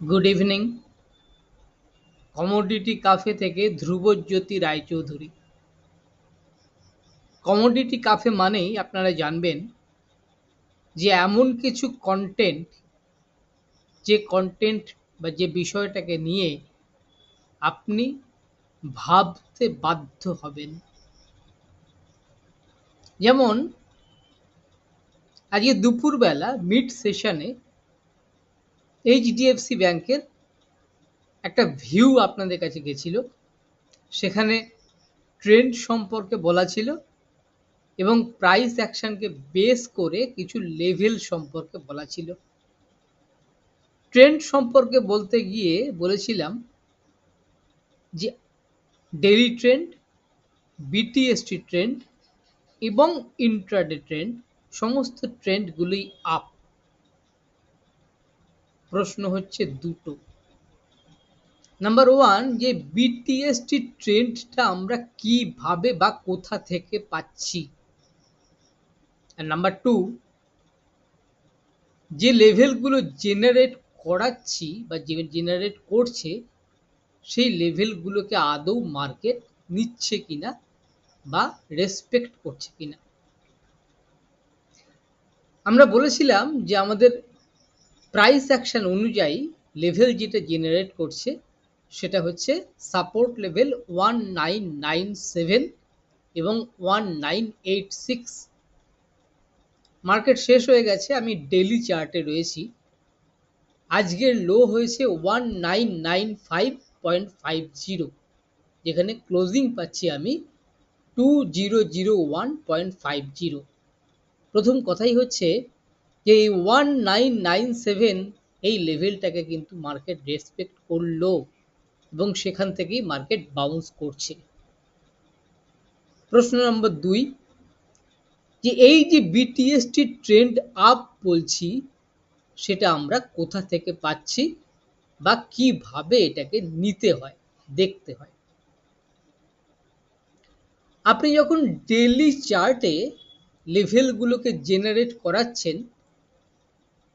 Good evening. Commodity cafe থেকে Dhrubajyoti Roychowdhury. Commodity cafe মানেই আপনারা জানবেন যে এমন কিছু কন্টেন্ট, যে কন্টেন্ট বা যে বিষয়টাকে নিয়ে আপনি ভাবতে বাধ্য হবেন। যেমন আজকে দুপুরবেলা মিড সেশনে এইচডিএফসি ব্যাংকের একটা ভিউ আপনাদের কাছে গেছিল। সেখানে ট্রেন্ড সম্পর্কে বলা ছিল এবং প্রাইস অ্যাকশনকে বেস করে কিছু লেভেল সম্পর্কে বলা ছিল। ট্রেন্ড সম্পর্কে বলতে গিয়ে বলেছিলাম যে ডেইলি ট্রেন্ড, বিটিএসটি ট্রেন্ড এবং ইন্ট্রাডে ট্রেন্ড, সমস্ত ট্রেন্ডগুলোই আপ। প্রশ্ন হচ্ছে দুটো। নাম্বার ওয়ান, যে বিটিএসটি ট্রেন্ডটা আমরা কিভাবে বা কোথা থেকে পাচ্ছি, আর নাম্বার টু, যে লেভেলগুলো জেনারেট করাচ্ছি বা যে জেনারেট করছে সেই লেভেলগুলোকে আদৌ মার্কেট নিচ্ছে কিনা বা রেসপেক্ট করছে কিনা। আমরা বলেছিলাম যে আমাদের প্রাইস অ্যাকশন অনুযায়ী লেভেল যেটা জেনারেট করছে সেটা হচ্ছে সাপোর্ট লেভেল 1997 এবং 1986। মার্কেট শেষ হয়ে গেছে, আমি ডেইলি চার্টে রয়েছি। আজকের লো হয়েছে 1995.50, যেখানে ক্লোজিং পাচ্ছি আমি 2001.50। প্রথম কথাই হচ্ছে যে এই 1997 এই লেভেলটাকে কিন্তু মার্কেট রেসপেক্ট করলো এবং সেখান থেকেই মার্কেট বাউন্স করছে। প্রশ্ন নম্বর দুই, যে এই যে বিটিএসটি ট্রেন্ড আপ বলছি সেটা আমরা কোথা থেকে পাচ্ছি বা কিভাবে এটাকে নিতে হয়, দেখতে হয়। আপনি যখন ডেইলি চার্টে লেভেলগুলোকে জেনারেট করাচ্ছেন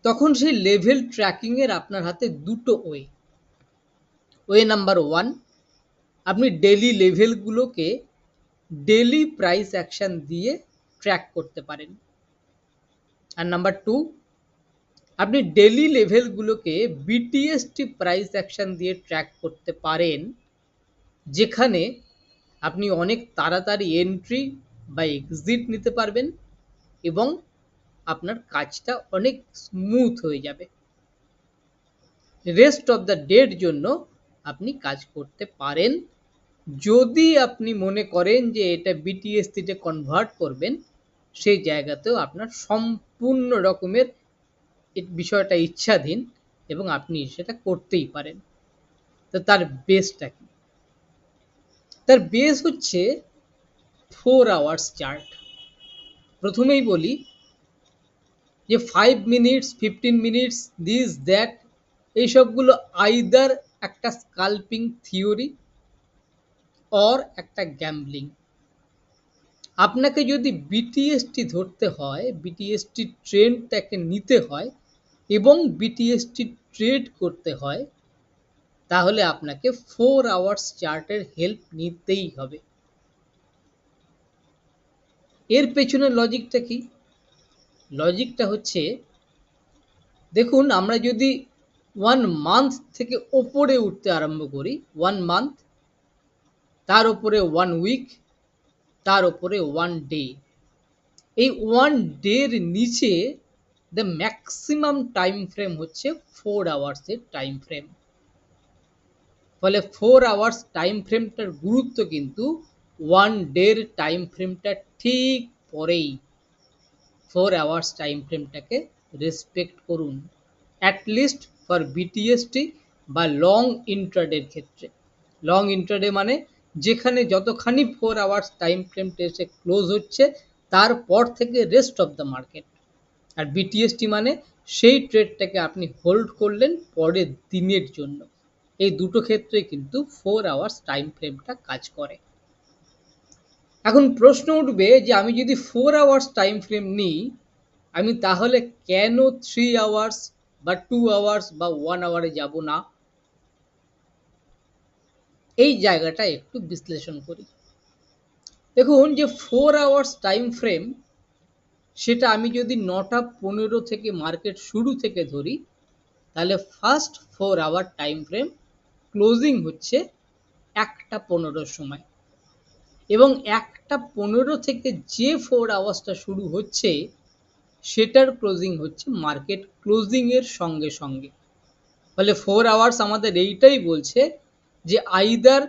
তখন সেই লেভেল ট্র্যাকিংয়ের আপনার হাতে দুটো ওয়ে নাম্বার ওয়ান, আপনি ডেইলি লেভেলগুলোকে ডেইলি প্রাইস অ্যাকশন দিয়ে ট্র্যাক করতে পারেন। আর নাম্বার টু, আপনি ডেইলি লেভেলগুলোকে বিটিএসটি প্রাইস অ্যাকশন দিয়ে ট্র্যাক করতে পারেন, যেখানে আপনি অনেক তাড়াতাড়ি এন্ট্রি বা এক্সিট নিতে পারবেন এবং আপনার কাজটা অনেক স্মুথ হয়ে যাবে। রেস্ট অফ দ্য ডের জন্য আপনি কাজ করতে পারেন। যদি আপনি মনে করেন যে এটা বিটিএসটিতে কনভার্ট করবেন, সেই জায়গাতেও আপনার সম্পূর্ণ রকমের বিষয়টা ইচ্ছাধীন এবং আপনি সেটা করতেই পারেন। তো তার বেসটা কি? তার বেস হচ্ছে 4 আওয়ার্স চার্ট। প্রথমেই বলি যে 5 মিনিটস, 15 মিনিটস, দিস দ্যাট, এইসবগুলো আইদার একটা স্কাল্পিং থিওরি অর একটা গ্যাম্বলিং। আপনাকে যদি বিটিএসটি ধরতে হয়, বিটিএসটি ট্রেন্ডটাকে নিতে হয় এবং বিটিএসটি ট্রেড করতে হয়, তাহলে আপনাকে 4 আওয়ার্স চার্টের হেল্প নিতেই হবে। এর পেছনে লজিকটা কি? লজিকটা হচ্ছে, দেখুন, আমরা যদি 1 মান্থ থেকে ওপরে উঠতে আরম্ভ করি, 1 মান্থ, তার ওপরে 1 উইক, তার ওপরে 1 ডে, এই 1 ডের নিচে দ্য ম্যাক্সিমাম টাইম ফ্রেম হচ্ছে 4 আওয়ার্সের টাইম ফ্রেম। ফলে 4 আওয়ার্স টাইম ফ্রেমটার গুরুত্ব কিন্তু 1 ডের টাইম ফ্রেমটা ঠিক পরেই। 4 আওয়ার্স টাইম ফ্রেমটাকে রেসপেক্ট করুন, অ্যাটলিস্ট ফর বিটিএসটি বা লং ইন্ট্রাডের ক্ষেত্রে। লং ইন্ট্রাডে মানে যেখানে যতখানি 4 আওয়ার্স টাইম ফ্রেমটা এসে ক্লোজ হচ্ছে তারপর থেকে রেস্ট অফ দ্য মার্কেট। আর বিটিএসটি মানে সেই ট্রেডটাকে আপনি হোল্ড করলেন পরের দিনের জন্য। এই দুটো ক্ষেত্রে কিন্তু 4 আওয়ার্স টাইম ফ্রেমটা কাজ করে। এখন প্রশ্ন উঠবে যে আমি যদি 4 আওয়ার্স টাইম ফ্রেম নিই, আমি তাহলে কেন 3 আওয়ার্স বা 2 আওয়ার্স বা 1 আওয়ারে যাব না। এই জায়গাটা একটু বিশ্লেষণ করি। দেখুন যে 4 আওয়ার্স টাইম ফ্রেম, সেটা আমি যদি 9টা 15 থেকে মার্কেট শুরু থেকে ধরি, তাহলে first 4 hour time frame closing হচ্ছে 1টা 15 সময়, এবং 1টা 15 থেকে যে 4 আওয়ার্সটা শুরু হচ্ছে সেটার ক্লোজিং হচ্ছে মার্কেট ক্লোজিং এর সঙ্গে সঙ্গে। ফলে 4 আওয়ার্স আমাদের এইটাই বলছে যে আইদার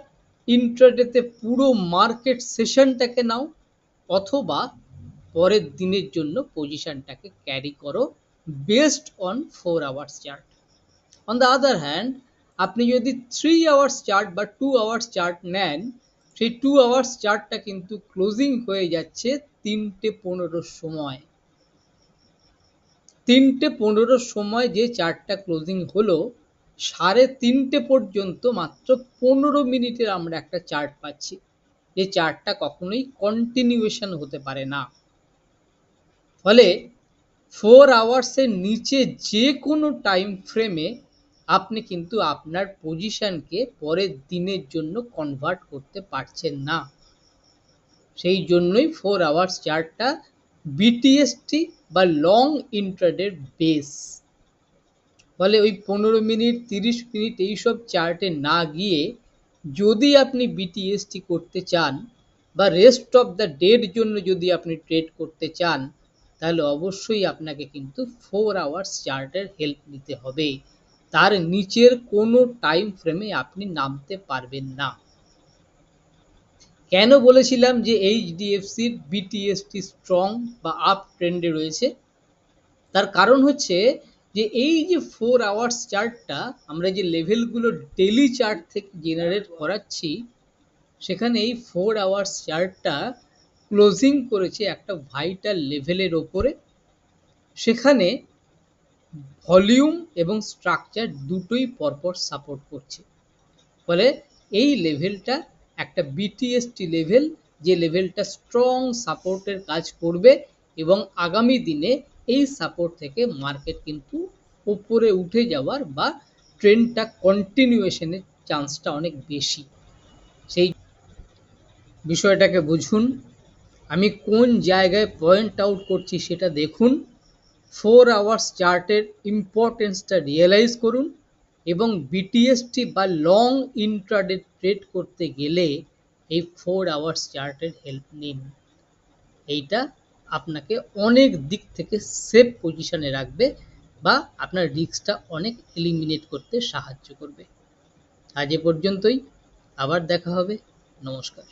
ইন্ট্রাডেতে পুরো মার্কেট সেশনটাকে নাও, অথবা পরের দিনের জন্য পজিশনটাকে ক্যারি করো based on 4 hours chart. On the other hand, আপনি যদি 3 আওয়ার্স চার্ট বা 2 আওয়ার্স চার্ট নেন, সেই 2 আওয়ার্স চার্টটা কিন্তু ক্লোজিং হয়ে যাচ্ছে 3টে 15 সময়। 3টে 15 সময় যে চার্টটা ক্লোজিং হলো, 3:30 পর্যন্ত মাত্র 15 মিনিটের আমরা একটা চার্ট পাচ্ছি। যে চার্টটা কখনোই কন্টিনিউয়েশন হতে পারে না। ফলে 4 আওয়ার্সের নিচে যে কোনো টাইম ফ্রেমে আপনি কিন্তু আপনার পজিশনকে পরের দিনের জন্য কনভার্ট করতে পারছেন না। সেই জন্যই 4 আওয়ার্স চার্টটা বিটিএসটি বা লং ইন্ট্রাডের বেস। ফলে ওই 15 মিনিট 30 মিনিট এইসব চার্টে না গিয়ে, যদি আপনি বিটিএসটি করতে চান বা রেস্ট অফ দ্য ডের জন্য যদি আপনি ট্রেড করতে চান, তাহলে অবশ্যই আপনাকে কিন্তু 4 আওয়ার্স চার্টের হেল্প নিতে হবে। তার নিচের কোনো টাইম ফ্রেমে আপনি নামতে পারবেন না। কেন বলেছিলাম যে এইচডিএফসির বিটিএসটি স্ট্রং বা আপ ট্রেন্ডে রয়েছে? তার কারণ হচ্ছে যে এই যে 4 আওয়ার্স চার্টটা আমরা যে লেভেলগুলো ডেলি চার্ট থেকে জেনারেট করাচ্ছি, সেখানে এই 4 আওয়ার্স চার্টটা ক্লোজিং করেছে একটা ভাইটাল লেভেলের ওপরে। সেখানে ভলিউম এবং স্ট্রাকচার দুটোই পরপর সাপোর্ট করছে। ফলে এই লেভেলটা একটা বিটিএসটি লেভেল, যে লেভেলটা স্ট্রং সাপোর্টের কাজ করবে, এবং আগামী দিনে এই সাপোর্ট থেকে মার্কেট কিন্তু উপরে উঠে যাওয়ার বা ট্রেন্ডটা কন্টিনিউয়েশনের চান্সটা অনেক বেশি। সেই বিষয়টাকে বুঝুন। আমি কোন জায়গায় পয়েন্ট আউট করছি সেটা দেখুন। 4 আওয়ার্স চার্টের ইম্পর্টেন্সটা রিয়েলাইজ করুন, এবং বিটিএসটি বা লং ইন্ট্রাডে ট্রেড করতে গেলে এই 4 আওয়ার্স চার্টের হেল্প নিন। এইটা আপনাকে অনেক দিক থেকে সেফ পজিশনে রাখবে বা আপনার রিস্কটা অনেক এলিমিনেট করতে সাহায্য করবে। আজ এ পর্যন্তই, আবার দেখা হবে। নমস্কার।